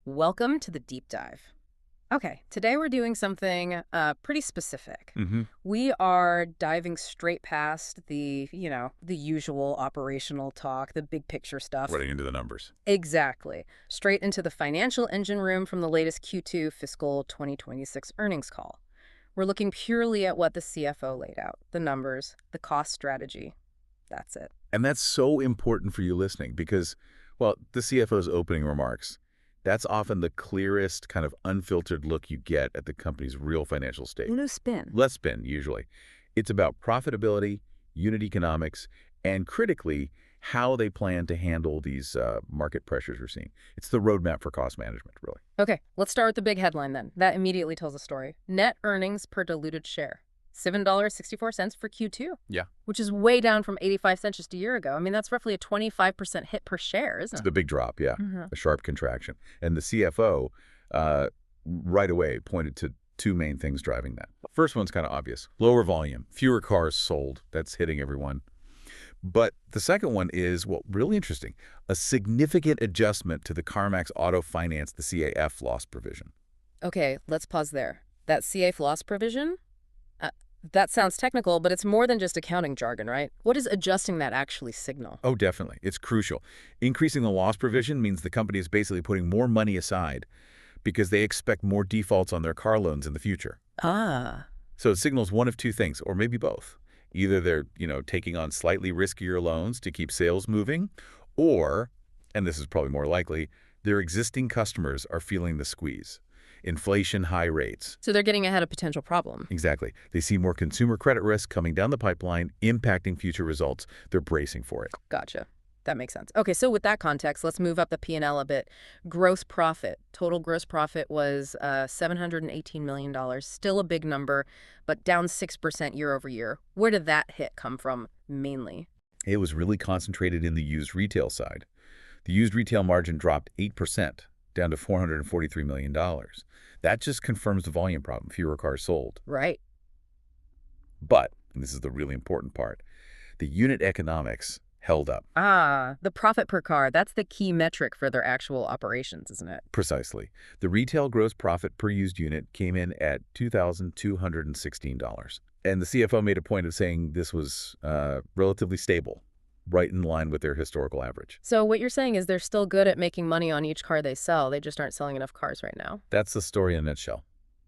Welcome to the deep dive. Okay, today we're doing something pretty specific. hmm We are diving straight past the usual operational talk, the big picture stuff. Running into the numbers. Exactly. Straight into the financial engine room from the latest Q2 fiscal 2026 earnings call. We're looking purely at what the CFO laid out, the numbers, the cost strategy. That's it. And that's so important for you listening because, well, the CFO's opening remarks, that's often the clearest kind of unfiltered look you get at the company's real financial state. No spin. Less spin, usually. It's about profitability, unit economics, and critically, how they plan to handle these market pressures we're seeing. It's the roadmap for cost management, really. Okay, let's start with the big headline then. That immediately tells a story. Net earnings per diluted share. $7.64 for Q2. Yeah. Which is way down from 85 cents just a year ago. I mean, that's roughly a 25% hit per share, isn't It's it? a big drop, yeah. hmm A sharp contraction. And the CFO uh, right away pointed to two main things driving that. First one's kind of obvious. Lower volume, fewer cars sold. That's hitting everyone. But the second one is, well, really interesting, a significant adjustment to the CarMax auto finance, the CAF loss provision. Okay, let's pause there. That CA loss provision? That sounds technical, but it's more than just accounting jargon, right? What does adjusting that actually signal? Oh, definitely. It's crucial. Increasing the loss provision means the company is basically putting more money aside because they expect more defaults on their car loans in the future. Ah, So it signals one of two things, or maybe both. Either they're, taking on slightly riskier loans to keep sales moving, or, and this is probably more likely, their existing customers are feeling the squeeze. Inflation, high rates. so they're getting ahead of potential problem. Exactly. They see more consumer credit risk coming down the pipeline, impacting future results. They're bracing for it. Gotcha. That makes sense. Okay, so with that context, let's move up the P&L a bit. Gross profit. Total gross profit was $718 million. Still a big number, but down 6% year over year. Where did that hit come from mainly? It was really concentrated in the used retail side. The used retail margin dropped 8%, down to $443 million. That just confirms the volume problem, fewer cars sold. Right. But, and this is the really important part, the unit economics held up. Ah, the profit per car. That's the key metric for their actual operations, isn't it? Precisely. The retail gross profit per used unit came in at $2,216. And the CFO made a point of saying this was relatively stable, right in line with their historical average. So what you're saying is they're still good at making money on each car they sell. They just aren't selling enough cars right now. That's the story in a nutshell.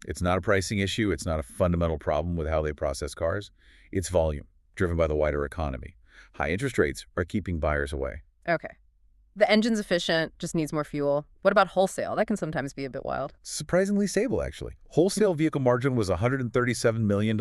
It's not a pricing issue. It's not a fundamental problem with how they process cars. It's volume, driven by the wider economy. High interest rates are keeping buyers away. Okay. The engine's efficient, just needs more fuel. What about wholesale? That can sometimes be a bit wild. Surprisingly stable, actually. Wholesale vehicle margin was $137 million.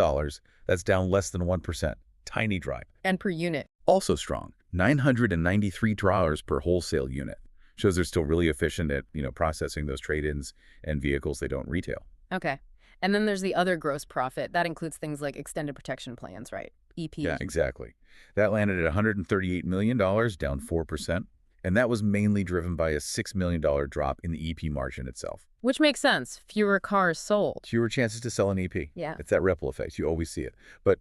That's down less than 1%. Tiny drop. And per unit. Also strong, $993 per wholesale unit. Shows they're still really efficient at, processing those trade-ins and vehicles they don't retail. Okay. And then there's the other gross profit. That includes things like extended protection plans, right? EP. Yeah, exactly. That landed at $138 million, down 4%. And that was mainly driven by a $6 million drop in the EP margin itself. Which makes sense. Fewer cars sold. Fewer chances to sell an EP. Yeah. It's that ripple effect. You always see it. But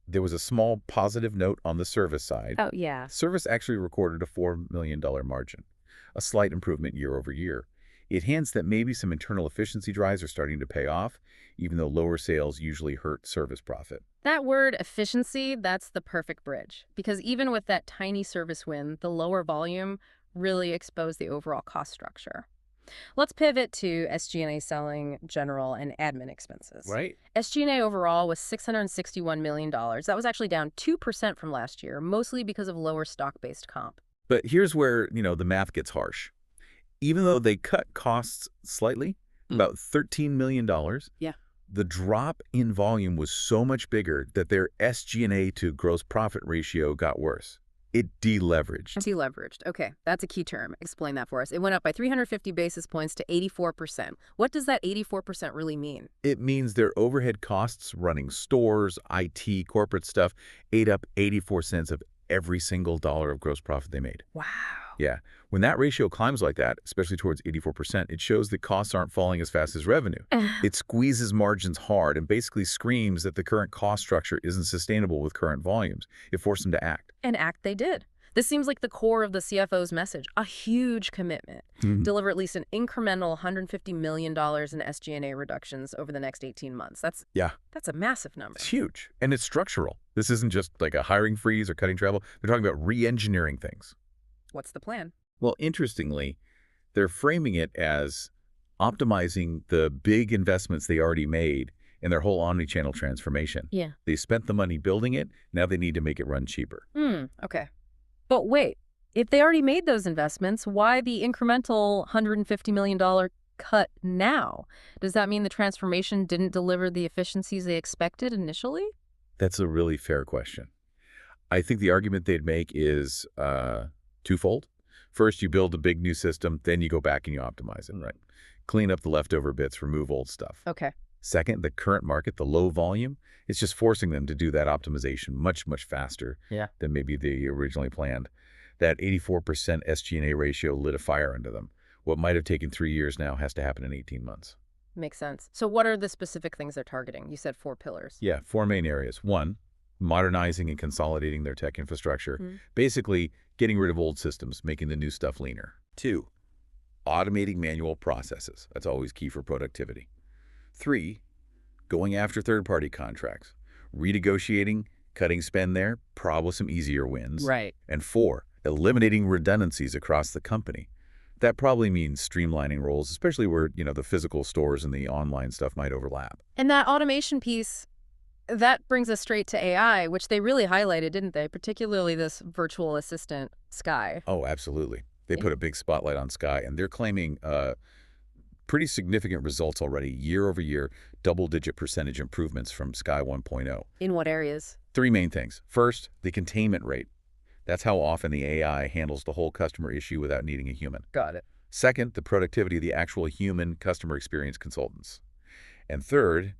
there was a small positive note on the service side. Oh, yeah. Service actually recorded a $4 million margin, a slight improvement year over year. It hints that maybe some internal efficiency drives are starting to pay off, even though lower sales usually hurt service profit. That word efficiency, that's the perfect bridge. Because even with that tiny service win, the lower volume really exposed the overall cost structure. Let's pivot to SG&A selling, general, and admin expenses. Right. SG&A overall was $661 million. That was actually down 2% from last year, mostly because of lower stock-based comp. But here's where, the math gets harsh. Even though they cut costs slightly, about $13 million, Yeah. the drop in volume was so much bigger that their SG&A to gross profit ratio got worse. It deleveraged. Deleveraged. Okay, that's a key term. Explain that for us. It went up by 350 basis points to 84%. What does that 84% really mean? It means their overhead costs running stores, IT, corporate stuff ate up 84 cents of every single dollar of gross profit they made. Wow. Yeah. When that ratio climbs like that, especially towards 84%, it shows that costs aren't falling as fast as revenue. It squeezes margins hard and basically screams that the current cost structure isn't sustainable with current volumes. It forced them to act. And act they did. This seems like the core of the CFO's message, a huge commitment. Deliver at least an incremental $150 million in SG&A reductions over the next 18 months. That's a massive number. It's huge. And it's structural. This isn't just like a hiring freeze or cutting travel. They're talking about re-engineering things. What's the plan? Well, interestingly, they're framing it as optimizing the big investments they already made in their whole omni-channel transformation. Yeah. They spent the money building it. Now they need to make it run cheaper. Okay. But wait, if they already made those investments, why the incremental $150 million cut now? Does that mean the transformation didn't deliver the efficiencies they expected initially? That's a really fair question. I think the argument they'd make is twofold. First, you build a big new system, then you go back and you optimize it, right? Clean up the leftover bits, remove old stuff. Okay. Second, the current market, the low volume, it's just forcing them to do that optimization much, much faster than maybe they originally planned. That 84% SG&A ratio lit a fire under them. What might have taken 3 years now has to happen in 18 months. Makes sense. So what are the specific things they're targeting? You said 4 pillars. Yeah, 4 main areas. 1, modernizing and consolidating their tech infrastructure. Basically, getting rid of old systems, making the new stuff leaner. 2, automating manual processes. That's always key for productivity. 3, going after third-party contracts, renegotiating, cutting spend there, probably some easier wins. Right. And 4, eliminating redundancies across the company. That probably means streamlining roles, especially where, the physical stores and the online stuff might overlap. And that automation piece, that brings us straight to AI, which they really highlighted, didn't they? Particularly this virtual assistant, Sky. Oh, absolutely. They put a big spotlight on Sky, and they're claiming pretty significant results already, year over year, double-digit percentage improvements from Sky 1.0. In what areas? 3 main things. First, the containment rate. That's how often the AI handles the whole customer issue without needing a human. Got it. Second, the productivity of the actual human customer experience consultants. And third,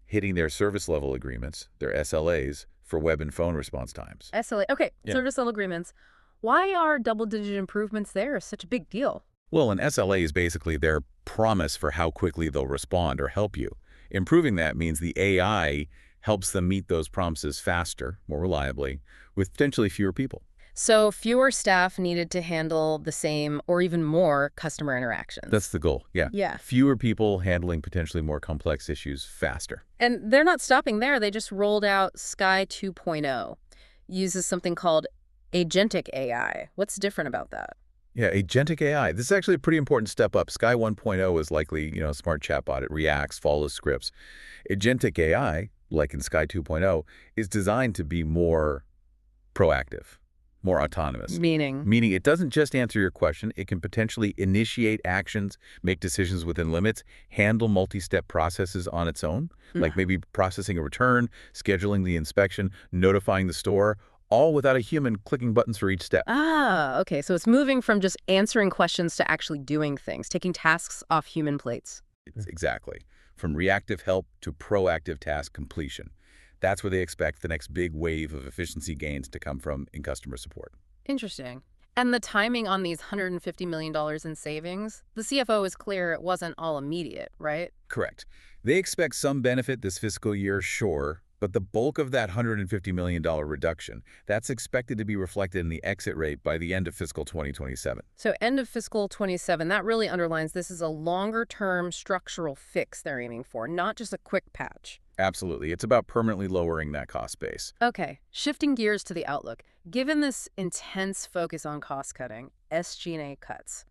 hitting their service level agreements, their SLAs, for web and phone response times. SLA. Okay, service level agreements. Why are double-digit improvements there such a big deal? Well, an SLA is basically their promise for how quickly they'll respond or help you. Improving that means the AI helps them meet those promises faster, more reliably, with potentially fewer people. So fewer staff needed to handle the same or even more customer interactions. That's the goal, yeah. Fewer people handling potentially more complex issues faster. And they're not stopping there. They just rolled out Sky 2.0. Uses something called agentic AI. What's different about that? Yeah, agentic AI. This is actually a pretty important step up. Sky 1.0 is likely, a smart chatbot. It reacts, follows scripts. Agentic AI, like in Sky 2.0, is designed to be more proactive, more autonomous. Meaning? Meaning it doesn't just answer your question. It can potentially initiate actions, make decisions within limits, handle multi-step processes on its own, like maybe processing a return, scheduling the inspection, notifying the store, all without a human clicking buttons for each step. Ah, okay. So it's moving from just answering questions to actually doing things, taking tasks off human plates. Exactly. From reactive help to proactive task completion. That's where they expect the next big wave of efficiency gains to come from in customer support. Interesting. And the timing on these $150 million in savings, the CFO is clear it wasn't all immediate, right? Correct. They expect some benefit this fiscal year, sure, but the bulk of that $150 million reduction, that's expected to be reflected in the exit rate by the end of fiscal 2027. So end of fiscal 27, that really underlines this is a longer-term structural fix they're aiming for, not just a quick patch. Absolutely. It's about permanently lowering that cost base. Okay, shifting gears to the outlook. Given this intense focus on cost-cutting, SG&A cuts,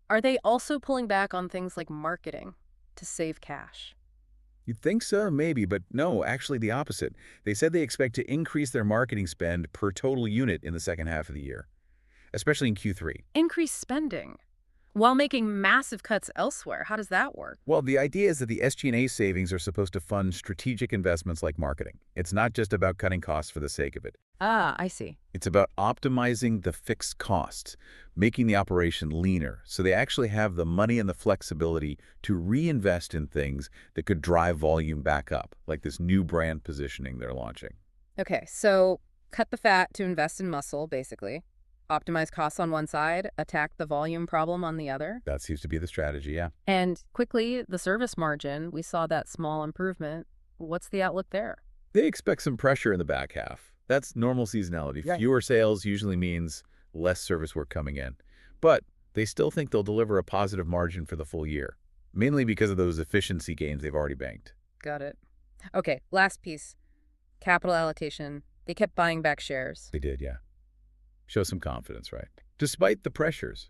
are they also pulling back on things like marketing to save cash? You'd think so, maybe, but no, actually the opposite. They said they expect to increase their marketing spend per total unit in the second half of the year, especially in Q3. Increased spending while making massive cuts elsewhere. How does that work? Well, the idea is that the SG&A savings are supposed to fund strategic investments like marketing. It's not just about cutting costs for the sake of it. Ah, I see. It's about optimizing the fixed costs, making the operation leaner, so they actually have the money and the flexibility to reinvest in things that could drive volume back up, like this new brand positioning they're launching. Okay, so cut the fat to invest in muscle, basically. Optimize costs on one side, attack the volume problem on the other. That seems to be the strategy, yeah. And quickly, the service margin, we saw that small improvement. What's the outlook there? They expect some pressure in the back half. That's normal seasonality. Right. Fewer sales usually means less service work coming in. But they still think they'll deliver a positive margin for the full year, mainly because of those efficiency gains they've already banked. Got it. Okay, last piece. Capital allocation. They kept buying back shares. They did, yeah. Show some confidence, right? Despite the pressures,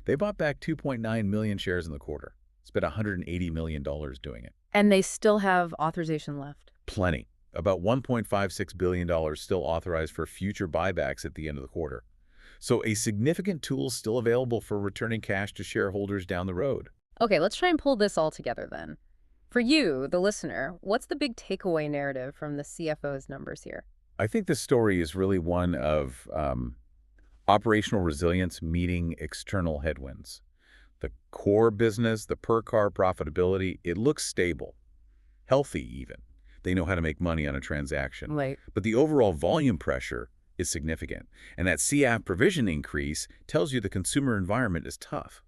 they bought back 2.9 million shares in the quarter. Spent $180 million doing it. And they still have authorization left. Plenty. About $1.56 billion still authorized for future buybacks at the end of the quarter. So a significant tool still available for returning cash to shareholders down the road. Okay, let's try and pull this all together then. For you, the listener, what's the big takeaway narrative from the CFO's numbers here? I think this story is really one of operational resilience meeting external headwinds. The core business, the per-car profitability, it looks stable, healthy even. They know how to make money on a transaction. Right. But the overall volume pressure is significant. And that CAF provision increase tells you the consumer environment is tough.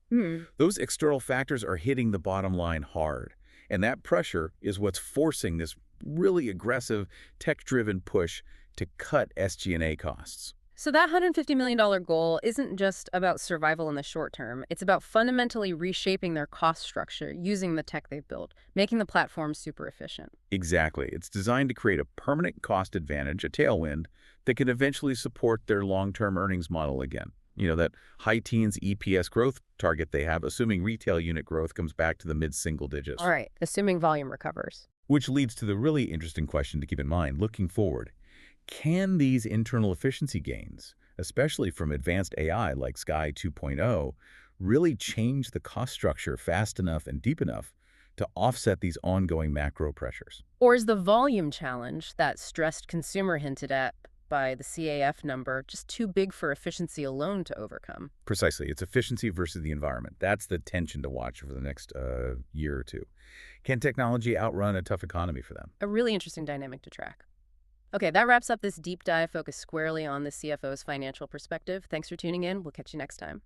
Those external factors are hitting the bottom line hard. And that pressure is what's forcing this really aggressive, tech-driven push to cut SG&A costs. So that $150 million goal isn't just about survival in the short term. It's about fundamentally reshaping their cost structure using the tech they've built, making the platform super efficient. Exactly. It's designed to create a permanent cost advantage, a tailwind, that can eventually support their long-term earnings model again. You know, that high teens EPS growth target they have, assuming retail unit growth comes back to the mid-single digits. All right, assuming volume recovers. Which leads to the really interesting question to keep in mind looking forward. Can these internal efficiency gains, especially from advanced AI like Sky 2.0, really change the cost structure fast enough and deep enough to offset these ongoing macro pressures? Or is the volume challenge that stressed consumer hinted at by the CAF number just too big for efficiency alone to overcome? Precisely. It's efficiency versus the environment. That's the tension to watch over the next year or two. Can technology outrun a tough economy for them? A really interesting dynamic to track. Okay, that wraps up this deep dive focused squarely on the CFO's financial perspective. Thanks for tuning in. We'll catch you next time.